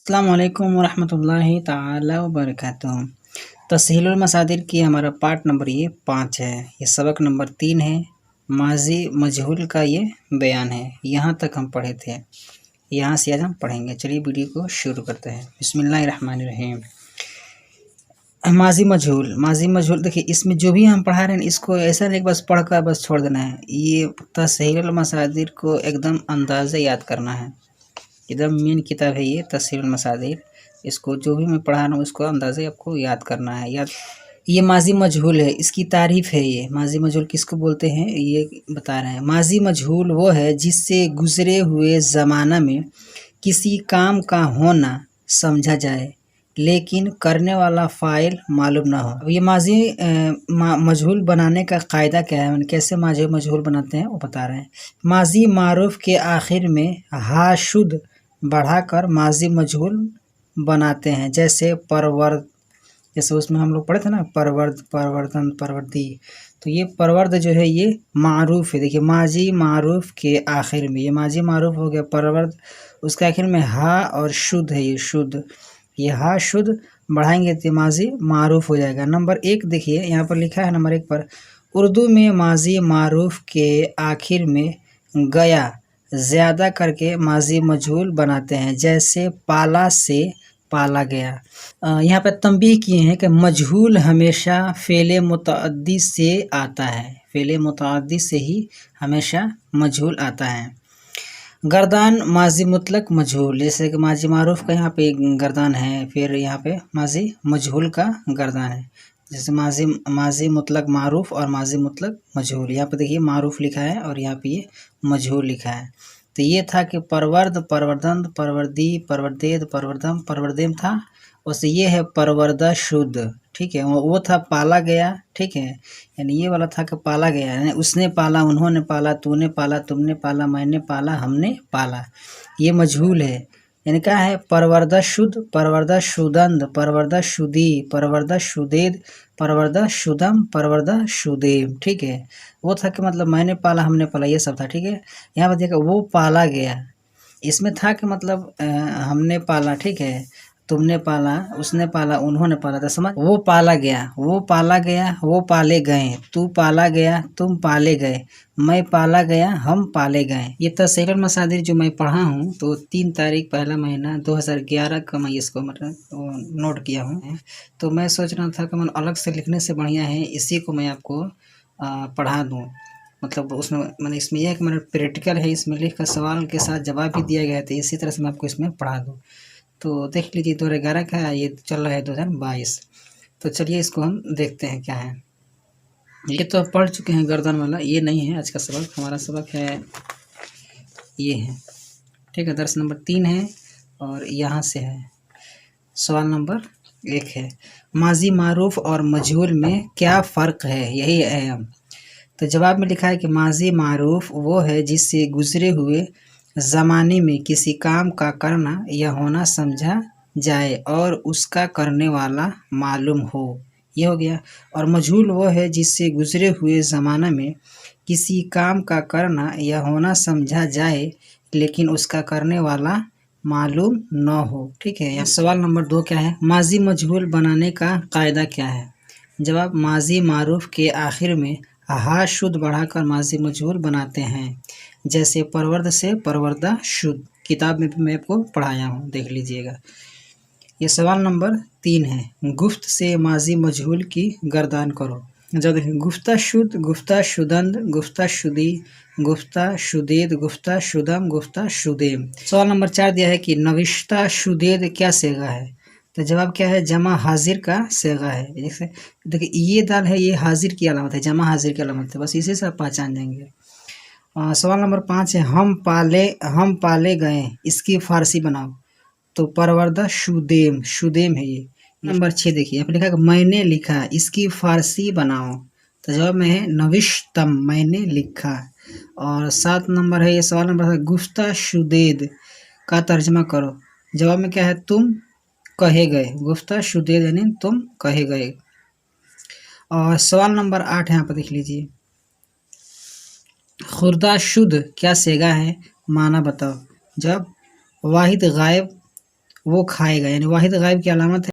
अस्सलाम वालेकुम वरहमतुल्लाहि ताला वबरकातुह। तस्हीलुल मसादिर की हमारा पार्ट नंबर ये 5 है। ये सबक नंबर 3 है। माजी मजहूल का ये बयान है। यहाँ तक हम पढ़े थे, यहाँ से आज हम पढ़ेंगे। चलिए वीडियो को शुरू करते हैं। बिस्मिल्लाहिर्रहमानिर्रहीम। माजी मजहूल देखिए, इसमें जो भी हम पढ़ा रहे हैं इसको ऐसा नहीं बस पढ़कर बस छोड़ देना है। ये तस्हीलुल मसादिर को एकदम अंदाज़े याद करना है। एकदम मेन किताब है ये तस्हीलुल मसादिर। इसको जो भी मैं पढ़ा रहा हूँ उसको अंदाज़े आपको याद करना है। ये माजी मजहूल है, इसकी तारीफ़ है। ये माजी मजहूल किसको बोलते हैं ये बता रहे हैं। माजी मजहूल वो है जिससे गुज़रे हुए ज़माना में किसी काम का होना समझा जाए लेकिन करने वाला फ़ाइल मालूम ना हो। अब ये माजी मजहूल बनाने का कायदा क्या है, कैसे माजी मजहूल बनाते हैं वो बता रहे हैं। माजी मारूफ के आखिर में हा शुद्ध बढ़ाकर माजी मजहूल बनाते हैं। जैसे जैसे उसमें हम लोग पढ़े थे ना, परवर्दन, परवर्दी। तो ये परवर्द जो है ये मारूफ है। देखिए माजी मारूफ के आखिर में, ये माजी मारूफ हो गया परवर्द, उसके आखिर में हा और शुद्ध है, ये शुद्ध। ये हा शुद्ध बढ़ाएंगे तो माजी मारूफ हो जाएगा। नंबर 1 देखिए यहाँ पर लिखा है, नंबर 1 पर उर्दू में माजी मारूफ के आखिर में गया ज़्यादा करके माजी मजहूल बनाते हैं। जैसे पाला से पाला गया। यहाँ पर तंबीह किए हैं कि मजहूल हमेशा फ़ेले मुतअद्दी से आता है। फ़ेले मुतअद्दी से ही हमेशा मजहूल आता है। गर्दान माजी मुतलक मजहूल, जैसे कि माजी मारूफ का यहाँ पे गर्दान है, फिर यहाँ पे माजी मजहूल का गर्दान है। जैसे माजी मुतलक मारूफ और माजी मुतलक मजहूल। यहाँ पे देखिए मारूफ लिखा है और यहाँ पे ये मजहूल लिखा है। तो ये था कि परवर्द, परवर्दन, परवर्दी, परवर्देद, परवर्दम, परवर्देम था। उससे ये है परवर्दा शुद्ध, ठीक है। वो था पाला गया, ठीक है। यानी ये वाला था कि पाला गया, यानी उसने पाला, उन्होंने पाला, तूने पाला, तुमने पाला, मैंने पाला, हमने पाला। ये मजहूल है। यानी क्या है, परवर्दा शुद्ध, परवर्दा शुदंद, परवर्दा शुदी, परवर्दा शुदेद, परवर्दा शुदम, परवर्दा शुदेम, ठीक है। वो था कि मतलब मैंने पाला, हमने पाला, ये सब था, ठीक है। यहाँ पर देखा वो पाला गया, इसमें था कि मतलब हमने पाला, ठीक है, तुमने पाला, उसने पाला, उन्होंने पाला, तो समझ। वो पाला गया, वो पाला गया, वो पाले गए, तू पाला गया, तुम पाले गए, मैं पाला गया, हम पाले गए। ये तस्हीलुल मसादिर जो मैं पढ़ा हूँ तो 3 तारीख पहला महीना 2011 का मैं इसको मतलब नोट किया हूँ। तो मैं सोच रहा था कि मैं अलग से लिखने से बढ़िया है इसी को मैं आपको पढ़ा दूँ। मतलब उसमें मैंने इसमें यह है कि मेरा प्रैक्टिकल है, इसमें लिख कर सवाल के साथ जवाब भी दिया गया है, तो इसी तरह से मैं आपको इसमें पढ़ा दूँ। तो देख लीजिए 2011 का है, ये चल रहा है 2022। तो चलिए इसको हम देखते हैं क्या है। ये तो पढ़ चुके हैं गर्दन वाला, ये नहीं है आज का सबक। हमारा सबक है ये है, ठीक है। दर्स नंबर 3 है और यहाँ से है सवाल नंबर 1 है, माजी मारूफ और मजहूल में क्या फ़र्क है, यही है हम। तो जवाब में लिखा है कि माजी मारूफ वो है जिससे गुज़रे हुए ज़माने में किसी काम का करना या होना समझा जाए और उसका करने वाला मालूम हो, ये हो गया। और मजहूल वो है जिससे गुज़रे हुए ज़माना में किसी काम का करना या होना समझा जाए लेकिन उसका करने वाला मालूम न हो, ठीक है। या सवाल नंबर 2 क्या है, माजी मजहूल बनाने का कायदा क्या है। जवाब, माजी मारूफ के आखिर में हा शुद्ध बढ़ाकर माजी मजहूल बनाते हैं। जैसे परवर्द से परवर्दा शुद्ध, किताब में भी मैं आपको पढ़ाया हूँ, देख लीजिएगा। ये सवाल नंबर 3 है, गुफ्त से माजी मजहूल की गर्दान करो। जब देखिए गुफ्ता शुद्ध, गुफ्ता शुदंद, गुफ्ता शुदी, गुफ्ता शुदेद, गुफ्ता शुदम, गुफ्ता शुदेम। सवाल नंबर 4 दिया है कि नविश्ता शुदेद क्या सेगा है। तो जवाब क्या है, जमा हाजिर का सेगा है। जैसे देखिए ये दाल है, ये हाजिर की अलामत है, जमा हाजिर की अलामत है, बस इसी से आप पहचान जाएंगे। सवाल नंबर 5 है, हम पाले गए, इसकी फारसी बनाओ। तो परवर्दा शुदेम, शुदेम है ये। नंबर 6 देखिए यहाँ पे लिखा है मैंने लिखा, इसकी फारसी बनाओ। तो जवाब में है नविश्तम, मैंने लिखा। और 7 नंबर है, ये सवाल नंबर है, गुफ्ता शुदेद का तर्जमा करो। जवाब में क्या है, तुम कहे गए, गुफ्ता शुदेद यानी तुम कहे गए। और सवाल नंबर 8 यहाँ पर देख लीजिए, खुर्दा शुद्ध क्या सेगा है, माना बताओ। जब वाहिद गायब वो खाएगा, यानी वाहिद गायब की अलामत है।